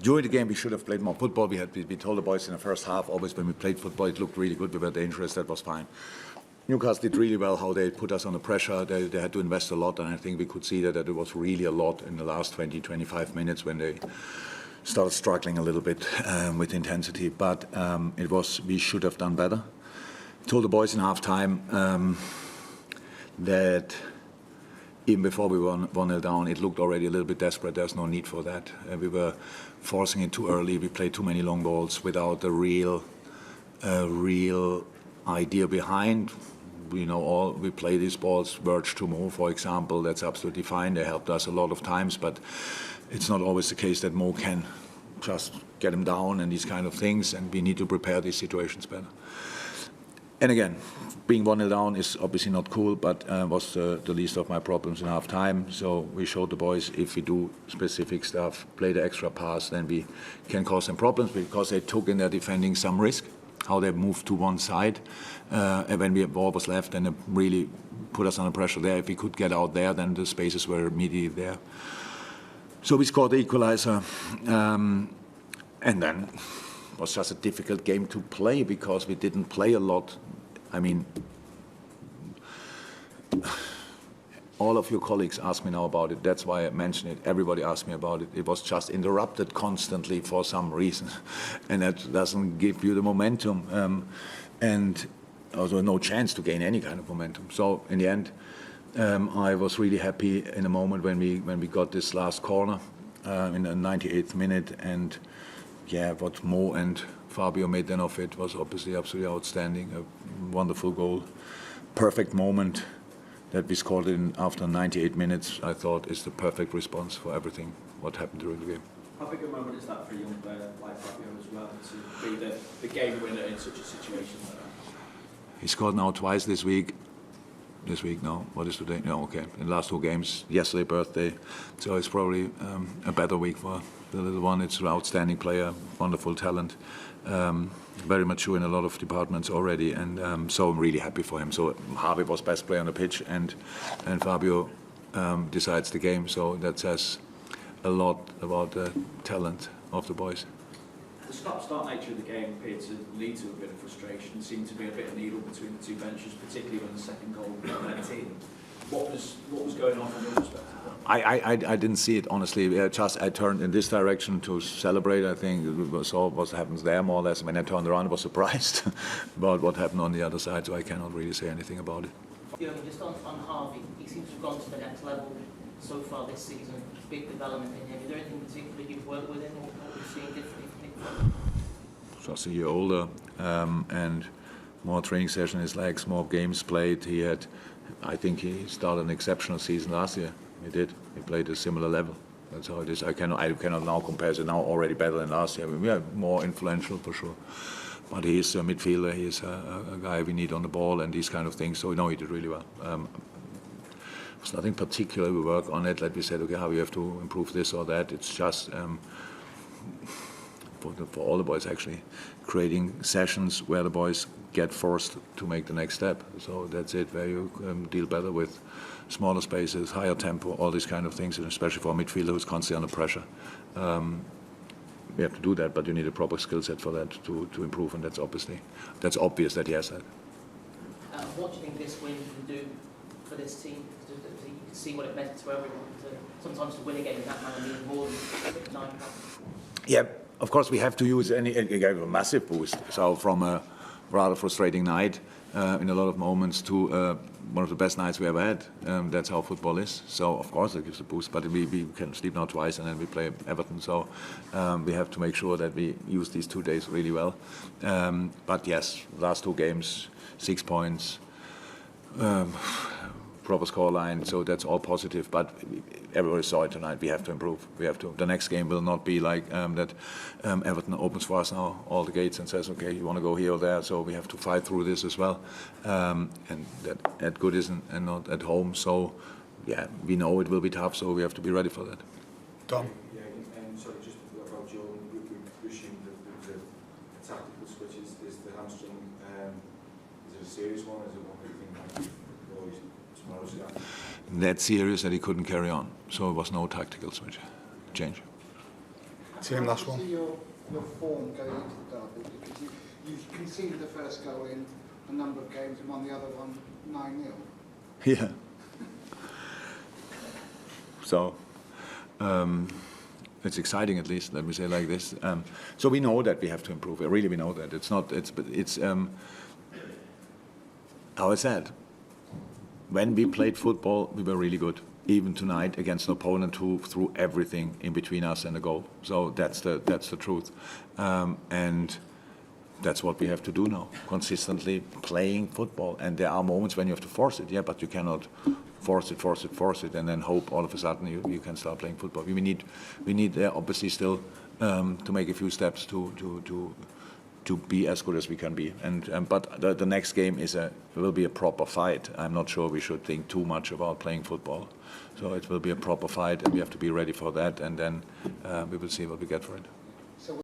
During the game, we should have played more football. We told the boys in the first half, always when we played football, it looked really good. We were dangerous. That was fine. Newcastle did really well how they put us under pressure. They had to invest a lot, and I think we could see that it was really a lot in the last 20-25 minutes when they started struggling a little bit with intensity. But we should have done better. Told the boys in half-time that even before we were 1-0 down, it looked already a little bit desperate. There's no need for that. We were forcing it too early. We played too many long balls without a real idea behind. We play these balls, verge to move, for example. That's absolutely fine. They helped us a lot of times, but it's not always the case that Mo can just get him down and these kind of things, and we need to prepare these situations better. And again, being 1-0 down is obviously not cool, but was the least of my problems in half-time. So we showed the boys if we do specific stuff, play the extra pass, then we can cause them problems because they took in their defending some risk, how they moved to one side. And when the ball was left, then it really put us under pressure there. If we could get out there, then the spaces were immediately there. So we scored the equaliser. And then it was just a difficult game to play because we didn't play a lot. I mean, all of your colleagues ask me now about it. That's why I mentioned it. Everybody asked me about it. It was just interrupted constantly for some reason. And that doesn't give you the momentum. And also no chance to gain any kind of momentum. So in the end, I was really happy in a moment when we got this last corner in the 98th minute. And yeah, what Mo and Fabio made then of it was obviously absolutely outstanding. A wonderful goal. Perfect moment that we scored in after 98 minutes, I thought, is the perfect response for everything what happened during the game. How big a moment is that for a young player like Fabio as well, to be the game winner in such a situation like that? He scored now twice this week. This week now, what is today? No, okay. In the last two games, yesterday, birthday. So it's probably a better week for the little one. It's an outstanding player, wonderful talent, very mature in a lot of departments already, and so I'm really happy for him. So Harvey was best player on the pitch, and Fabio decides the game. So that says a lot about the talent of the boys. The stop-start nature of the game appeared to lead to a bit of frustration. There seemed to be a bit of needle between the two benches, particularly when the second goal went in. What was going on from your perspective? I didn't see it, honestly. I turned in this direction to celebrate. I think saw what happens there, more or less. When I turned around, I was surprised about what happened on the other side, so I cannot really say anything about it. Just on Harvey, he seems to have gone to the next level so far this season. Big development in him. Is there anything particular you've worked with him or what you've seen differently? Just a year older and more training session in his legs, more games played. I think he started an exceptional season last year. He did. He played a similar level. That's how it is. I cannot now compare it now already better than last year. I mean, we are more influential for sure. But he is a midfielder. He is a guy we need on the ball and these kind of things. So no, he did really well. There's nothing particular we work on it. Like we said, okay, how we have to improve this or that. It's just for all the boys actually, creating sessions where the boys get forced to make the next step. So that's it, where you deal better with smaller spaces, higher tempo, all these kind of things, and especially for a midfielder who's constantly under pressure. We have to do that, but you need a proper skill set for that to improve, and that's obvious that he has that. What do you think this win can do for this team? You can see what it meant to everyone. Sometimes to win a game in that manner means more than 9 points. Yeah, of course we have to use it gave a massive boost. So from a rather frustrating night in a lot of moments to one of the best nights we ever had. That's how football is. So of course it gives a boost, but we can sleep now twice and then we play Everton. So we have to make sure that we use these 2 days really well. But yes, last 2 games, 6 points. Proper scoreline, so that's all positive. But everybody saw it tonight. We have to improve. We have to. The next game will not be like that. Everton opens for us now all the gates and says, "Okay, you want to go here or there." So we have to fight through this as well. And that at Goodison and not at home. So yeah, we know it will be tough. So we have to be ready for that. Tom. Yeah, sorry, just about Joe. We assumed that there was a tactical switch. Is the hamstring? Is it a serious one? Is it one that you think always? That serious that he couldn't carry on, so it was no tactical switch change. Team last one. How do you see your form going into the derby? Because you've conceded the first goal in a number of games and won the other one 9-0. Yeah. So it's exciting, at least. Let me say like this. So we know that we have to improve. Really, we know that. It's not. It's how I said. When we played football, we were really good. Even tonight against an opponent who threw everything in between us and the goal. So that's the truth, and that's what we have to do now. Consistently playing football, and there are moments when you have to force it. Yeah, but you cannot force it, and then hope all of a sudden you can start playing football. We need obviously still to make a few steps to be as good as we can be. But the next game will be a proper fight. I'm not sure we should think too much about playing football. So it will be a proper fight, and we have to be ready for that, and then we will see what we get for it.